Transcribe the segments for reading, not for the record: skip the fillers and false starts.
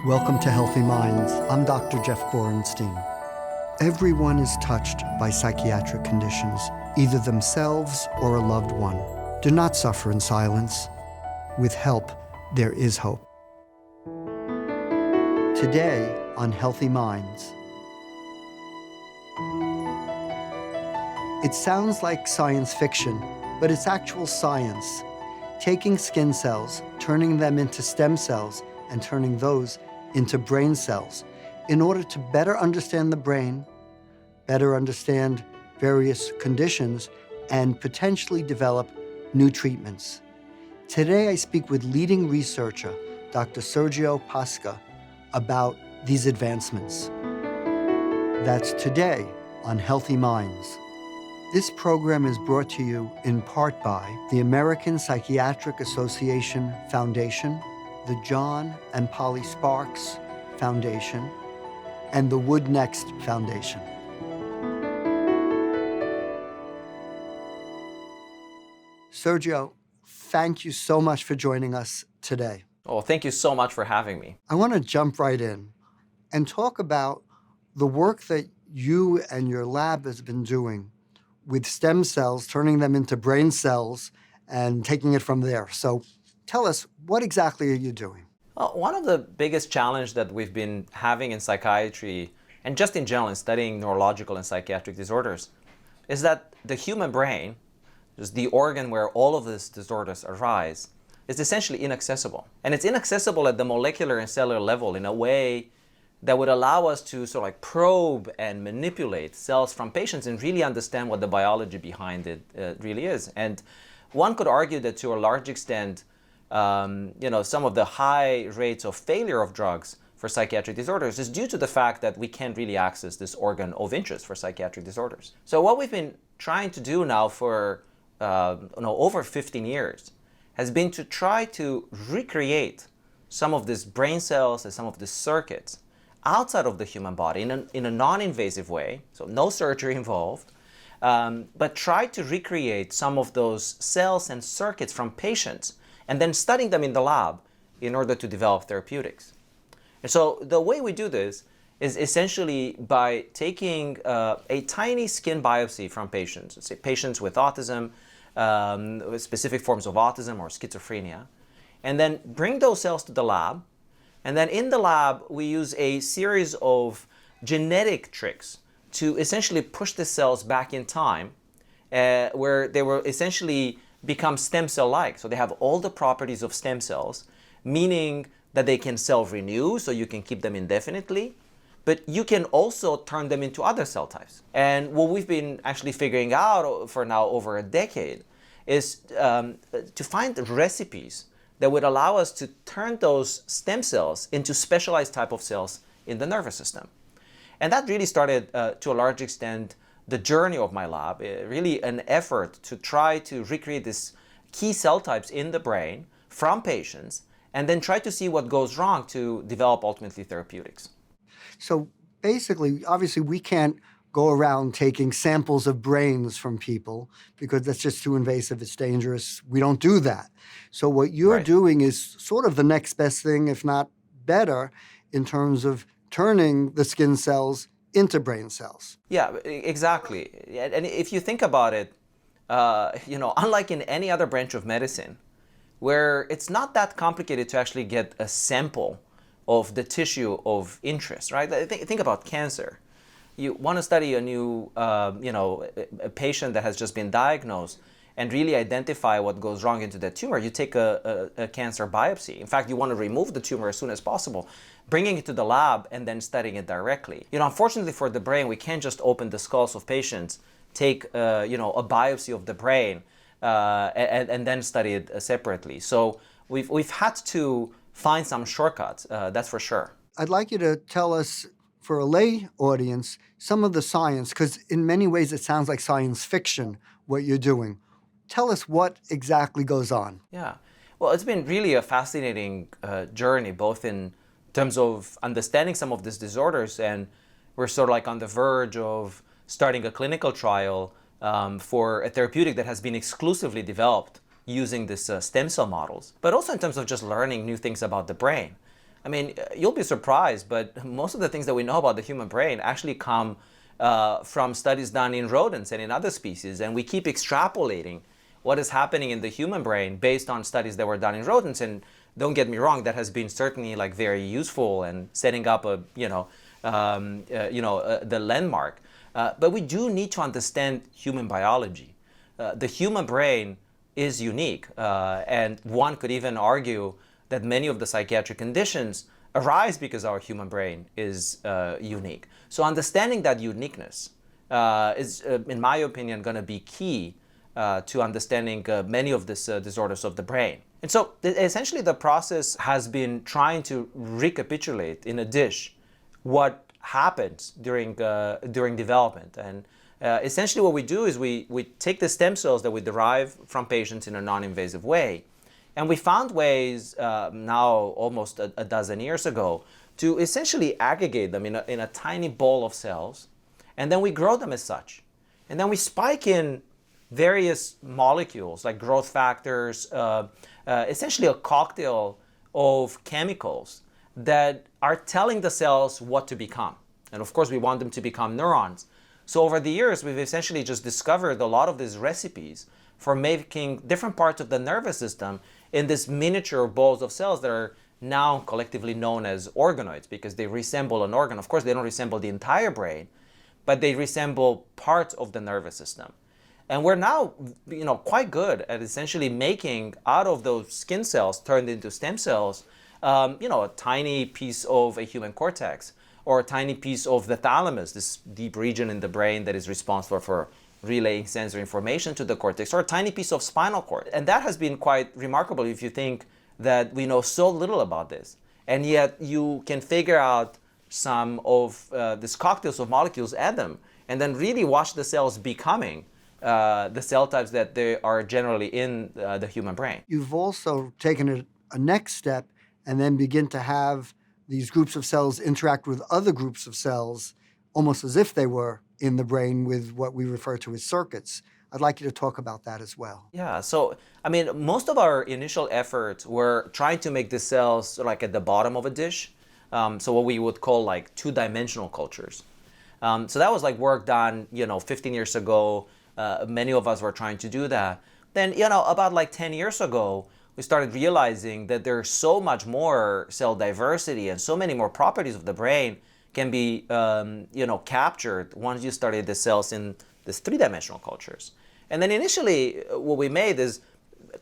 Welcome to Healthy Minds. I'm Dr. Jeff Borenstein. Everyone is touched by psychiatric conditions, either themselves or a loved one. Do not suffer in silence. With help, there is hope. Today on Healthy Minds. It sounds like science fiction, but it's actual science. Taking skin cells, turning them into stem cells, and turning those into brain cells in order to better understand the brain, better understand various conditions, and potentially develop new treatments. Today, I speak with leading researcher, Dr. Sergio Pasca, about these advancements. That's today on Healthy Minds. This program is brought to you in part by the American Psychiatric Association Foundation, the John and Polly Sparks Foundation, and the Wood Next Foundation. Sergio, thank you so much for joining us today. Oh, thank you so much for having me. I want to jump right in and talk about the work that you and your lab has been doing with stem cells, turning them into brain cells and taking it from there. So tell us, what exactly are you doing? Well, one of the biggest challenges that we've been having in psychiatry, and just in general in studying neurological and psychiatric disorders, is that the human brain, is the organ where all of these disorders arise, is essentially inaccessible. And it's inaccessible at the molecular and cellular level in a way that would allow us to sort of like probe and manipulate cells from patients and really understand what the biology behind it really is. And one could argue that to a large extent, some of the high rates of failure of drugs for psychiatric disorders is due to the fact that we can't really access this organ of interest for psychiatric disorders. So what we've been trying to do now for over 15 years has been to try to recreate some of these brain cells and some of these circuits outside of the human body in a non-invasive way, so no surgery involved, but try to recreate some of those cells and circuits from patients and then studying them in the lab in order to develop therapeutics. And so the way we do this is essentially by taking a tiny skin biopsy from patients, let's say patients with autism, with specific forms of autism or schizophrenia, and then bring those cells to the lab. And then in the lab, we use a series of genetic tricks to essentially push the cells back in time, where they will essentially become stem cell-like. So they have all the properties of stem cells, meaning that they can self-renew, so you can keep them indefinitely, but you can also turn them into other cell types. And what we've been actually figuring out for now over a decade is to find recipes that would allow us to turn those stem cells into specialized type of cells in the nervous system. And that really started, to a large extent, the journey of my lab, really an effort to try to recreate these key cell types in the brain from patients, and then try to see what goes wrong to develop ultimately therapeutics. So basically, obviously, we can't go around taking samples of brains from people because that's just too invasive, it's dangerous. We don't do that. So what you're doing is sort of the next best thing, if not better, in terms of turning the skin cells into brain cells. Yeah, exactly. And if you think about it, unlike in any other branch of medicine, where it's not that complicated to actually get a sample of the tissue of interest, right? Think about cancer. You want to study a new, a patient that has just been diagnosed and really identify what goes wrong into the tumor. You take a cancer biopsy. In fact, you want to remove the tumor as soon as possible, bringing it to the lab and then studying it directly. Unfortunately for the brain, we can't just open the skulls of patients, take a biopsy of the brain, and then study it separately. So we've had to find some shortcuts, that's for sure. I'd like you to tell us, for a lay audience, some of the science, because in many ways it sounds like science fiction, what you're doing. Tell us what exactly goes on. Yeah. Well, it's been really a fascinating journey, both in terms of understanding some of these disorders, and we're sort of like on the verge of starting a clinical trial for a therapeutic that has been exclusively developed using this stem cell models, but also in terms of just learning new things about the brain. I mean, you'll be surprised, but most of the things that we know about the human brain actually come from studies done in rodents and in other species. And we keep extrapolating what is happening in the human brain based on studies that were done in rodents. And don't get me wrong, that has been certainly like very useful and setting up a, the landmark. But we do need to understand human biology. The human brain is unique, and one could even argue that many of the psychiatric conditions arise because our human brain is unique. So understanding that uniqueness is, in my opinion, going to be key to understanding many of these disorders of the brain. And so essentially the process has been trying to recapitulate in a dish what happens during development. And essentially what we do is we take the stem cells that we derive from patients in a non-invasive way, and we found ways now almost a dozen years ago to essentially aggregate them in a tiny ball of cells, and then we grow them as such. And then we spike in various molecules like growth factors, essentially a cocktail of chemicals that are telling the cells what to become. And of course, we want them to become neurons. So over the years, we've essentially just discovered a lot of these recipes for making different parts of the nervous system in this miniature balls of cells that are now collectively known as organoids because they resemble an organ. Of course, they don't resemble the entire brain, but they resemble parts of the nervous system. And we're now, quite good at essentially making out of those skin cells turned into stem cells, a tiny piece of a human cortex, or a tiny piece of the thalamus, this deep region in the brain that is responsible for relaying sensory information to the cortex, or a tiny piece of spinal cord. And that has been quite remarkable if you think that we know so little about this. And yet you can figure out some of these cocktails of molecules, add them, and then really watch the cells becoming the cell types that they are generally in the human brain. You've also taken a next step and then begin to have these groups of cells interact with other groups of cells almost as if they were in the brain with what we refer to as circuits. I'd like you to talk about that as well. Yeah, so, most of our initial efforts were trying to make the cells like at the bottom of a dish, so what we would call like two-dimensional cultures. So that was like work done, 15 years ago. Many of us were trying to do that. Then, about like 10 years ago, we started realizing that there's so much more cell diversity and so many more properties of the brain can be, captured once you study the cells in these three-dimensional cultures. And then initially, what we made is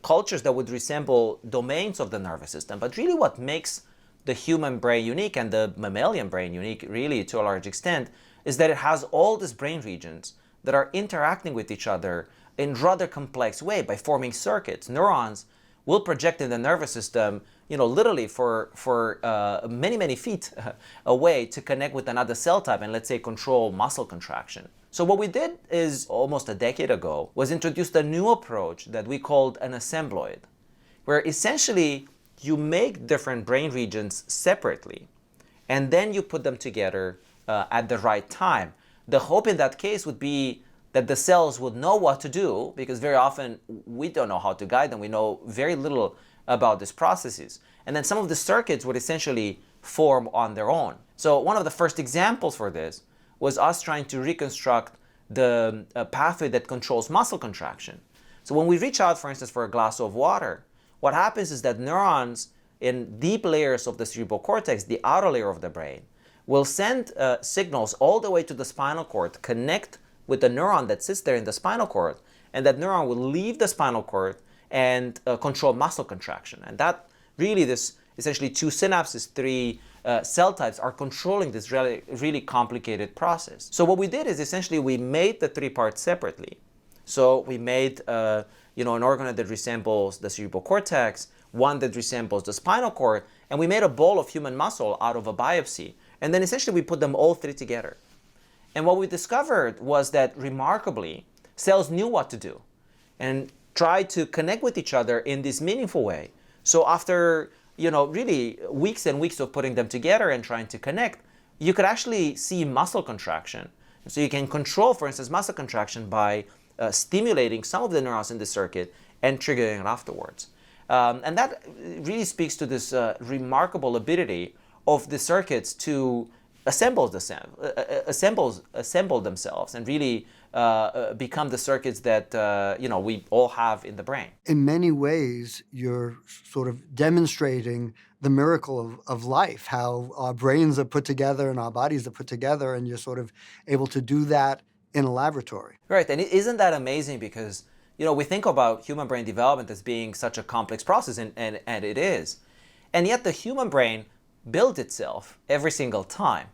cultures that would resemble domains of the nervous system. But really what makes the human brain unique and the mammalian brain unique, really, to a large extent, is that it has all these brain regions that are interacting with each other in rather complex way by forming circuits. Neurons will project in the nervous system, literally for many, many feet away to connect with another cell type and, let's say, control muscle contraction. So what we did is almost a decade ago was introduced a new approach that we called an assembloid, where essentially you make different brain regions separately and then you put them together at the right time. The hope in that case would be that the cells would know what to do, because very often we don't know how to guide them. We know very little about these processes. And then some of the circuits would essentially form on their own. So one of the first examples for this was us trying to reconstruct the pathway that controls muscle contraction. So when we reach out, for instance, for a glass of water, what happens is that neurons in deep layers of the cerebral cortex, the outer layer of the brain, will send signals all the way to the spinal cord, connect with the neuron that sits there in the spinal cord, and that neuron will leave the spinal cord and control muscle contraction. And that really, this essentially two synapses, three cell types are controlling this really, really complicated process. So what we did is essentially we made the three parts separately. So we made an organoid that resembles the cerebral cortex, one that resembles the spinal cord, and we made a ball of human muscle out of a biopsy. And then essentially we put them all three together. And what we discovered was that remarkably, cells knew what to do and tried to connect with each other in this meaningful way. So after, really weeks and weeks of putting them together and trying to connect, you could actually see muscle contraction. So you can control, for instance, muscle contraction by stimulating some of the neurons in the circuit and triggering it afterwards. And that really speaks to this remarkable ability of the circuits to assemble themselves and really become the circuits that we all have in the brain. In many ways, you're sort of demonstrating the miracle of life, how our brains are put together and our bodies are put together, and you're sort of able to do that in a laboratory. Right, and isn't that amazing? Because we think about human brain development as being such a complex process, and it is. And yet the human brain builds itself every single time.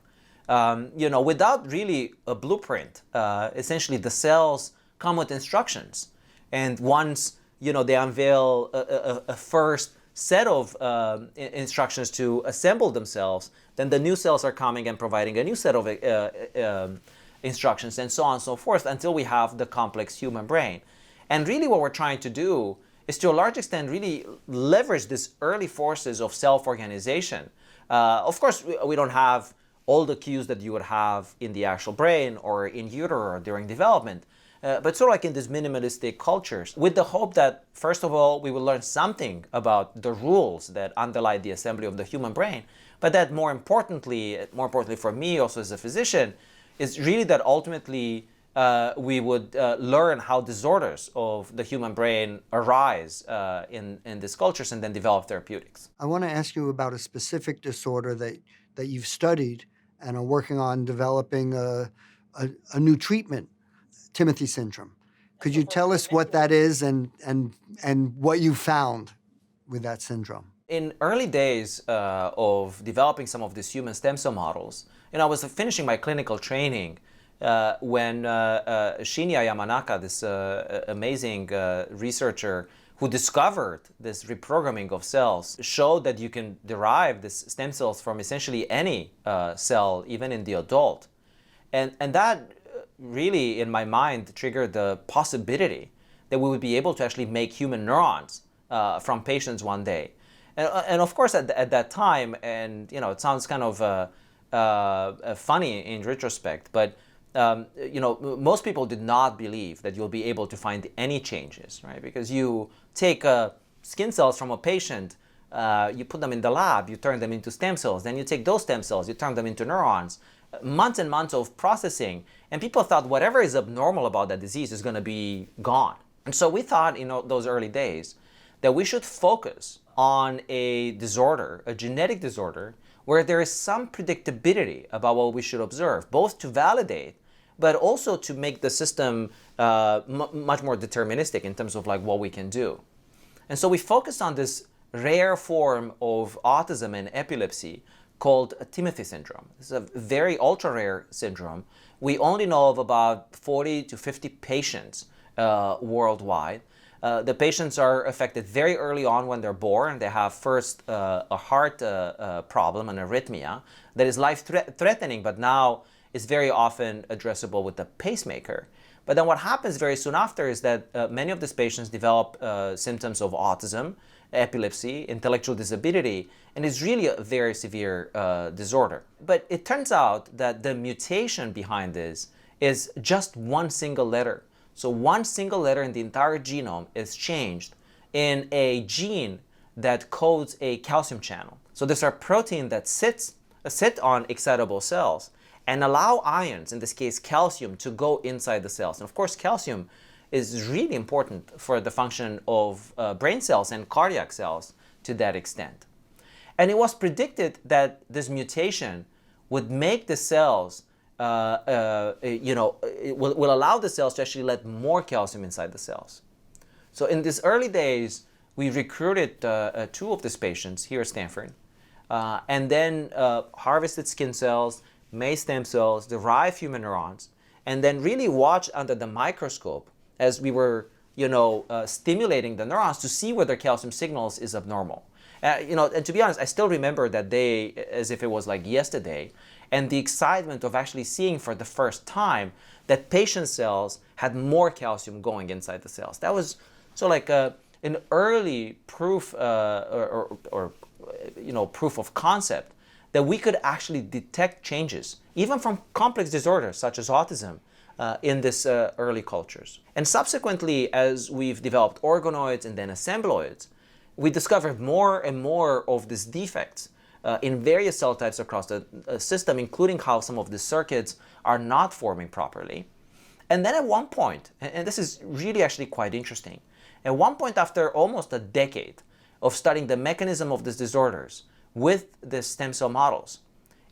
Without really a blueprint. Essentially, the cells come with instructions. And once, they unveil a first set of instructions to assemble themselves, then the new cells are coming and providing a new set of instructions, and so on and so forth, until we have the complex human brain. And really what we're trying to do is, to a large extent, really leverage these early forces of self-organization. Of course, we don't have all the cues that you would have in the actual brain or in utero or during development, but sort of like in these minimalistic cultures, with the hope that, first of all, we will learn something about the rules that underlie the assembly of the human brain, but that more importantly for me also as a physician, is really that ultimately we would learn how disorders of the human brain arise in these cultures and then develop therapeutics. I want to ask you about a specific disorder that you've studied and are working on developing a new treatment, Timothy syndrome. Could you tell us what that is and what you found with that syndrome? In early days of developing some of these human stem cell models, I was finishing my clinical training when Shinya Yamanaka, this amazing researcher who discovered this reprogramming of cells, showed that you can derive these stem cells from essentially any cell, even in the adult. And that really, in my mind, triggered the possibility that we would be able to actually make human neurons from patients one day. And of course, at that time, and it sounds kind of funny in retrospect, but most people did not believe that you'll be able to find any changes, right? Because you take skin cells from a patient, you put them in the lab, you turn them into stem cells, then you take those stem cells, you turn them into neurons, months and months of processing, and people thought whatever is abnormal about that disease is going to be gone. And so we thought in those early days that we should focus on a disorder, a genetic disorder, where there is some predictability about what we should observe, both to validate but also to make the system much more deterministic in terms of like what we can do. And so we focused on this rare form of autism and epilepsy called Timothy syndrome. This is a very ultra-rare syndrome. We only know of about 40 to 50 patients worldwide. The patients are affected very early on when they're born. They have first a heart problem, an arrhythmia, that is life-threatening, but now is very often addressable with a pacemaker. But then what happens very soon after is that many of these patients develop symptoms of autism, epilepsy, intellectual disability, and it's really a very severe disorder. But it turns out that the mutation behind this is just one single letter. So one single letter in the entire genome is changed in a gene that codes a calcium channel. So there's a protein that sit on excitable cells and allow ions, in this case calcium, to go inside the cells. And of course, calcium is really important for the function of brain cells and cardiac cells to that extent. And it was predicted that this mutation would make the cells, will allow the cells to actually let more calcium inside the cells. So in these early days, we recruited 2 of these patients here at Stanford, and then harvested skin cells, made stem cells, derived human neurons, and then really watched under the microscope as we were, stimulating the neurons to see whether calcium signals is abnormal. And to be honest, I still remember that day as if it was like yesterday, and the excitement of actually seeing for the first time that patient cells had more calcium going inside the cells. That was sort of like an early proof proof of concept that we could actually detect changes, even from complex disorders such as autism, in these early cultures. And subsequently, as we've developed organoids and then assembloids, we discovered more and more of these defects in various cell types across the system, including how some of the circuits are not forming properly. And then at one point, and this is really actually quite interesting, at one point after almost a decade of studying the mechanism of these disorders with the stem cell models,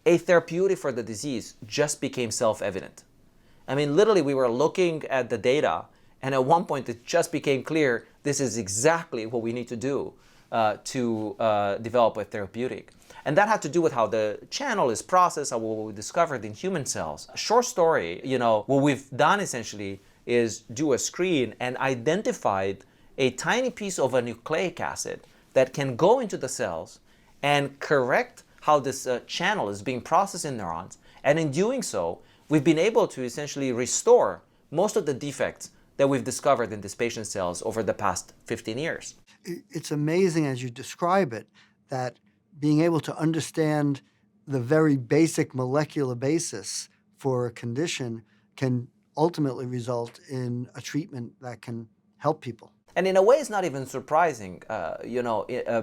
a therapeutic for the disease just became self-evident. I mean, literally, we were looking at the data, and at one point it just became clear this is exactly what we need to do to develop a therapeutic. And that had to do with how the channel is processed, how what we discovered in human cells. Short story, what we've done essentially is do a screen and identified a tiny piece of a nucleic acid that can go into the cells and correct how this channel is being processed in neurons. And in doing so, we've been able to essentially restore most of the defects that we've discovered in these patient cells over the past 15 years. It's amazing as you describe it that being able to understand the very basic molecular basis for a condition can ultimately result in a treatment that can help people. And in a way, it's not even surprising,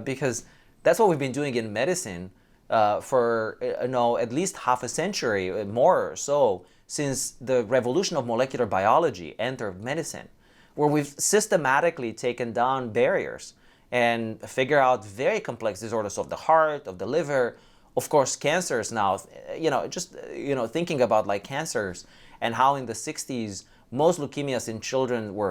because that's what we've been doing in medicine for at least half a century, more or so, since the revolution of molecular biology entered medicine, where we've systematically taken down barriers and figure out very complex disorders of the heart, of the liver, of course, cancers now, thinking about like cancers and how in the 60s, most leukemias in children were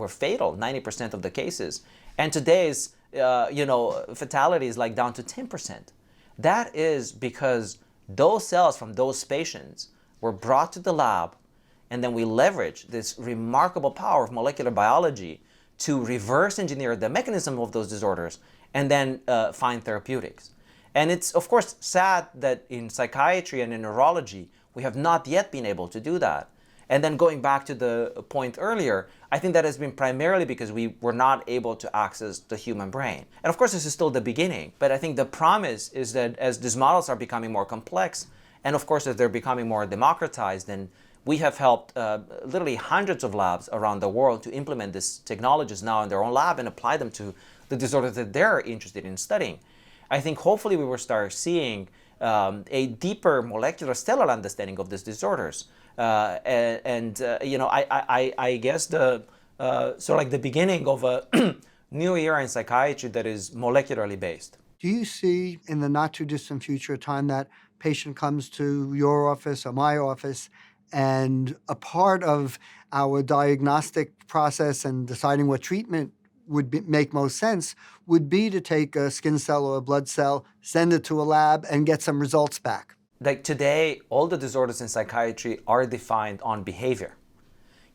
fatal, 90% of the cases. And today's, fatality is like down to 10%. That is because those cells from those patients were brought to the lab, and then we leveraged this remarkable power of molecular biology to reverse engineer the mechanism of those disorders and then find therapeutics. And it's, of course, sad that in psychiatry and in neurology, we have not yet been able to do that. And then going back to the point earlier, I think that has been primarily because we were not able to access the human brain. And of course, this is still the beginning, but I think the promise is that as these models are becoming more complex, and of course, as they're becoming more democratized, then we have helped literally hundreds of labs around the world to implement these technologies now in their own lab and apply them to the disorders that they're interested in studying. I think hopefully we will start seeing a deeper molecular stellar understanding of these disorders. I guess the sort of like the beginning of a new era in psychiatry that is molecularly based. Do you see in the not too distant future a time that patient comes to your office or my office, and a part of our diagnostic process and deciding what treatment would make most sense would be to take a skin cell or a blood cell, send it to a lab, and get some results back? Like today, all the disorders in psychiatry are defined on behavior.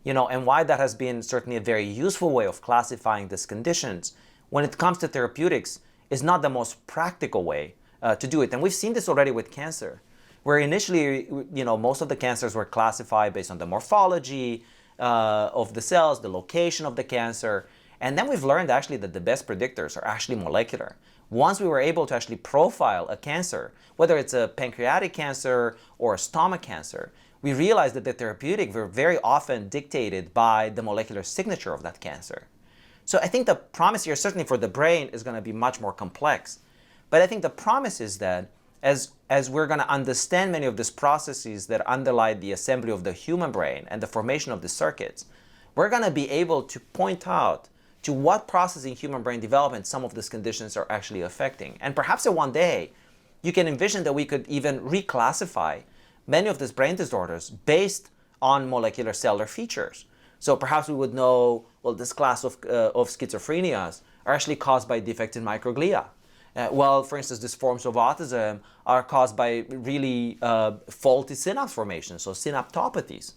And why that has been certainly a very useful way of classifying these conditions when it comes to therapeutics is not the most practical way to do it. And we've seen this already with cancer, where initially, most of the cancers were classified based on the morphology of the cells, the location of the cancer. And then we've learned actually that the best predictors are actually molecular. Once we were able to actually profile a cancer, whether it's a pancreatic cancer or a stomach cancer, we realized that the therapeutic were very often dictated by the molecular signature of that cancer. So I think the promise here, certainly for the brain, is going to be much more complex. But I think the promise is that as we're going to understand many of these processes that underlie the assembly of the human brain and the formation of the circuits, we're going to be able to point out to what process in human brain development some of these conditions are actually affecting. And perhaps one day, you can envision that we could even reclassify many of these brain disorders based on molecular cellular features. So perhaps we would know, well, this class of schizophrenias are actually caused by defects in microglia. For instance, these forms of autism are caused by really faulty synapse formation, so synaptopathies.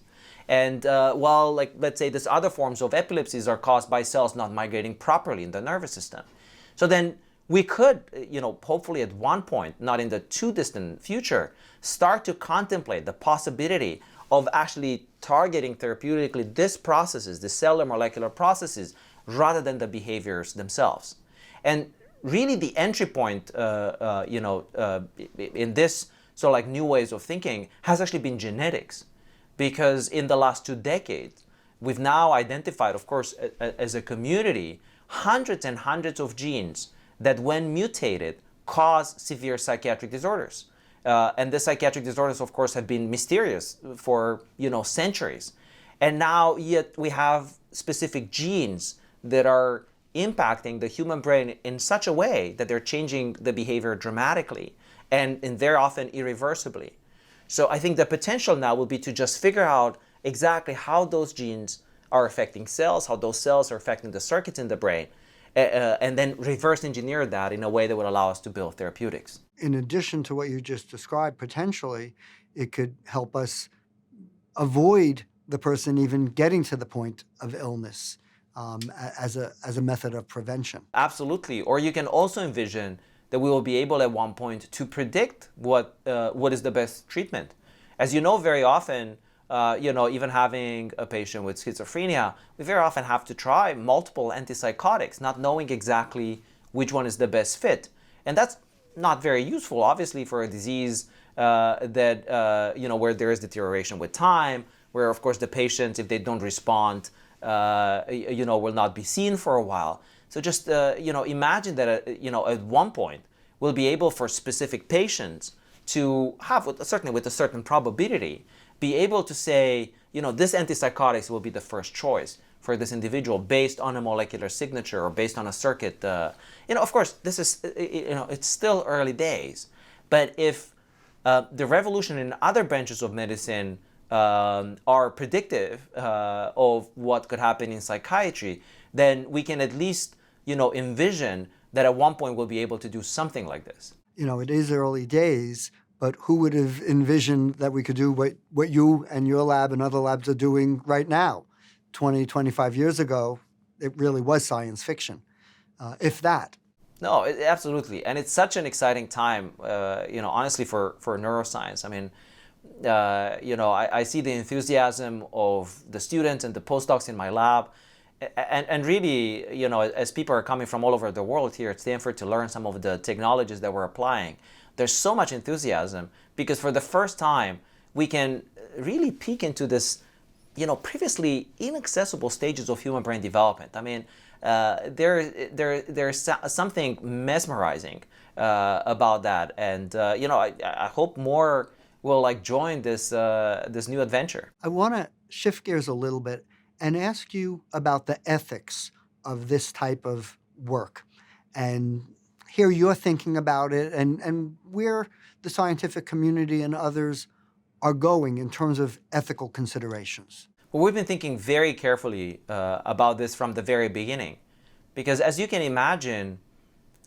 And let's say these other forms of epilepsies are caused by cells not migrating properly in the nervous system. So then we could, hopefully at one point, not in the too distant future, start to contemplate the possibility of actually targeting therapeutically these processes, the cellular molecular processes, rather than the behaviors themselves. And really the entry point, in this sort of like new ways of thinking has actually been genetics. Because in the last 2 decades, we've now identified, of course, as a community, hundreds and hundreds of genes that, when mutated, cause severe psychiatric disorders. And the psychiatric disorders, of course, have been mysterious for centuries. And now yet we have specific genes that are impacting the human brain in such a way that they're changing the behavior dramatically and very often irreversibly. So I think the potential now will be to just figure out exactly how those genes are affecting cells, how those cells are affecting the circuits in the brain, and then reverse engineer that in a way that would allow us to build therapeutics. In addition to what you just described, potentially, it could help us avoid the person even getting to the point of illness as a method of prevention. Absolutely. Or you can also envision that we will be able at one point to predict what is the best treatment. As you know, very often, even having a patient with schizophrenia, we very often have to try multiple antipsychotics, not knowing exactly which one is the best fit. And that's not very useful, obviously, for a disease where there is deterioration with time, where, of course, the patients, if they don't respond, will not be seen for a while. So just, imagine that, at one point, we'll be able for specific patients to have, certainly with a certain probability, be able to say, this antipsychotics will be the first choice for this individual based on a molecular signature or based on a circuit. Of course, this is, it's still early days. But if the revolution in other branches of medicine are predictive of what could happen in psychiatry, then we can at least, envision that at one point we'll be able to do something like this. It is early days, but who would have envisioned that we could do what you and your lab and other labs are doing right now? 20, 25 years ago, it really was science fiction, if that. No, absolutely. And it's such an exciting time, honestly, for neuroscience. I mean, I see the enthusiasm of the students and the postdocs in my lab. And really, as people are coming from all over the world here at Stanford to learn some of the technologies that we're applying, there's so much enthusiasm because for the first time, we can really peek into this, previously inaccessible stages of human brain development. I mean, there's something mesmerizing about that. And, I hope more will join this new adventure. I want to shift gears a little bit and ask you about the ethics of this type of work and hear your thinking about it and where the scientific community and others are going in terms of ethical considerations. Well, we've been thinking very carefully about this from the very beginning, because as you can imagine,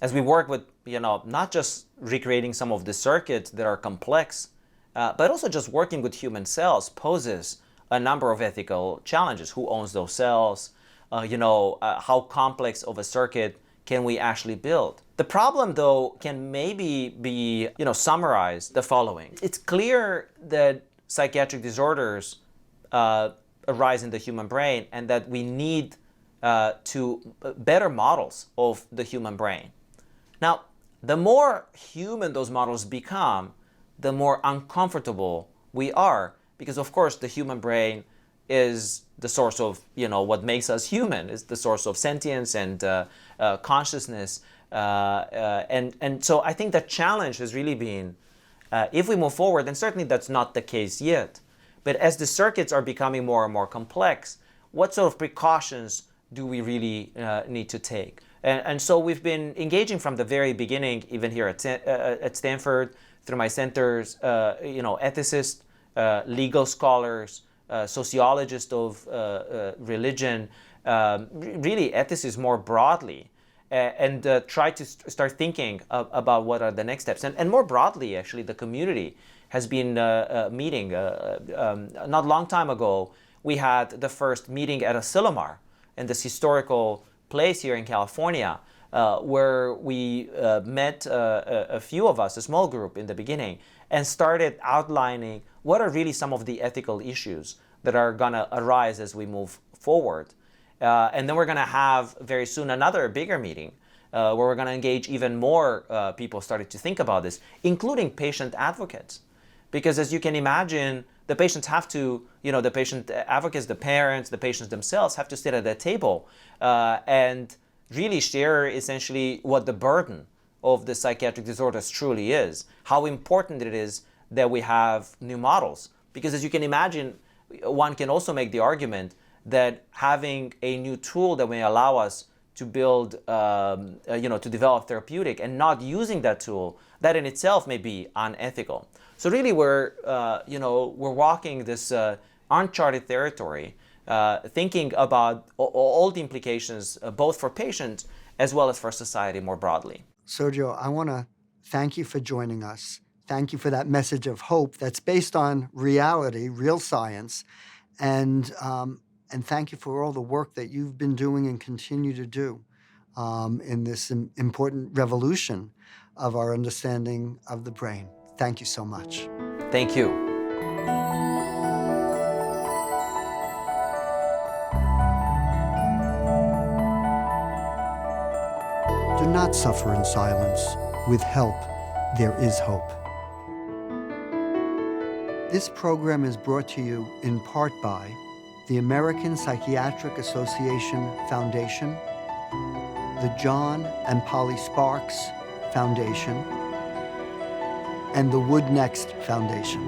as we work with, not just recreating some of the circuits that are complex, but also just working with human cells poses a number of ethical challenges. Who owns those cells? How complex of a circuit can we actually build? The problem, though, can maybe be, summarized the following. It's clear that psychiatric disorders arise in the human brain and that we need to better models of the human brain. Now, the more human those models become, the more uncomfortable we are, because of course the human brain is the source of, what makes us human, is the source of sentience and consciousness. And so I think the challenge has really been, if we move forward, and certainly that's not the case yet, but as the circuits are becoming more and more complex, what sort of precautions do we really need to take? And so we've been engaging from the very beginning, even here at Stanford, through my centers, ethicists, legal scholars, sociologists of religion, really ethicists more broadly, and try to start thinking about what are the next steps. And more broadly, actually, the community has been meeting. Not long time ago, we had the first meeting at Asilomar, in this historical place here in California, where we met a few of us, a small group in the beginning, and started outlining what are really some of the ethical issues that are going to arise as we move forward. And then we're going to have very soon another bigger meeting where we're going to engage even more people starting to think about this, including patient advocates. Because as you can imagine, the patients have to, the patient advocates, the parents, the patients themselves have to sit at that table and really share essentially what the burden of the psychiatric disorders truly is, how important it is that we have new models. Because as you can imagine, one can also make the argument that having a new tool that may allow us to build, to develop therapeutic and not using that tool, that in itself may be unethical. So really we're walking this uncharted territory, thinking about all the implications, both for patients as well as for society more broadly. Sergio, I want to thank you for joining us. Thank you for that message of hope that's based on reality, real science, and thank you for all the work that you've been doing and continue to do in this important revolution of our understanding of the brain. Thank you so much. Thank you. Do not suffer in silence. With help, there is hope. This program is brought to you in part by the American Psychiatric Association Foundation, the John and Polly Sparks Foundation, and the Wood Next Foundation.